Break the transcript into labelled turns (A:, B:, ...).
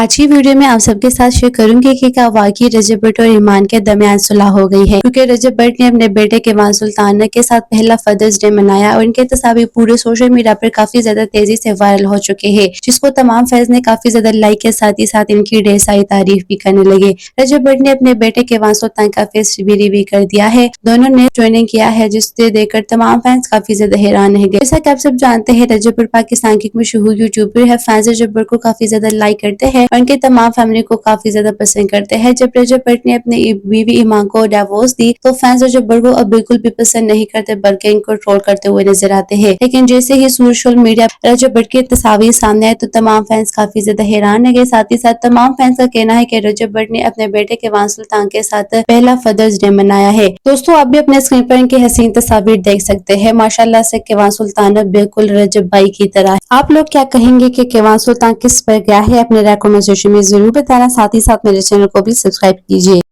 A: آج کی ویڈیو میں آپ سب کے ساتھ شیئر کروں گی کہ کیا واقعی رجب بٹ اور ایمان کے درمیان صلح ہو گئی ہے، کیونکہ رجب بٹ نے اپنے بیٹے کیوان سلطانہ کے ساتھ پہلا فادرز ڈے منایا اور ان کے تصاویر پورے سوشل میڈیا پر کافی زیادہ تیزی سے وائرل ہو چکے ہیں، جس کو تمام فینز نے کافی زیادہ لائک کے ساتھ ہی ساتھ ان کی ڈھیر ساری تعریف بھی کرنے لگے۔ رجب بٹ نے اپنے بیٹے کیوان سلطان کا فیس بھی ریویل کر دیا ہے، دونوں نے جوائننگ کیا ہے، جس سے دیکھ کر تمام فینز کافی زیادہ حیران رہ گئے۔ جیسا کہ آپ سب جانتے ہیں رجب بٹ پاکستان کی ایک مشہور یوٹیوبر ہے، فینز رجب بٹ کو کافی زیادہ لائک کرتے ہیں اور ان کے تمام فیملی کو کافی زیادہ پسند کرتے ہیں۔ جب رجب بٹ نے اپنی بیوی ایمان کو ڈیورس دی تو فینز رجب بٹ کو اب بالکل بھی پسند نہیں کرتے بلکہ ان کو ٹرول کرتے ہوئے نظر آتے ہیں، لیکن جیسے ہی سوشل میڈیا رجب بٹ کی تصاویر سامنے آئے تو تمام فینز کافی زیادہ حیران رہ گئے۔ ساتھ ہی ساتھ تمام فینز کا کہنا ہے کہ رجب بٹ نے اپنے بیٹے کیوان سلطان کے ساتھ پہلا فادرز ڈے منایا ہے۔ دوستوں آپ بھی اپنے اسکرین پر ان کی حسین تصاویر دیکھ سکتے ہیں، ماشاءاللہ سے کیوان سلطان بالکل رجب بھائی کی طرح۔ آپ لوگ کیا کہیں گے کہ کیوان سلطان کس پر گیا ہے؟ اپنے رائے کمنٹ سیکشن میں ضرور بتانا، ساتھ ہی ساتھ میرے چینل کو بھی سبسکرائب کیجیے۔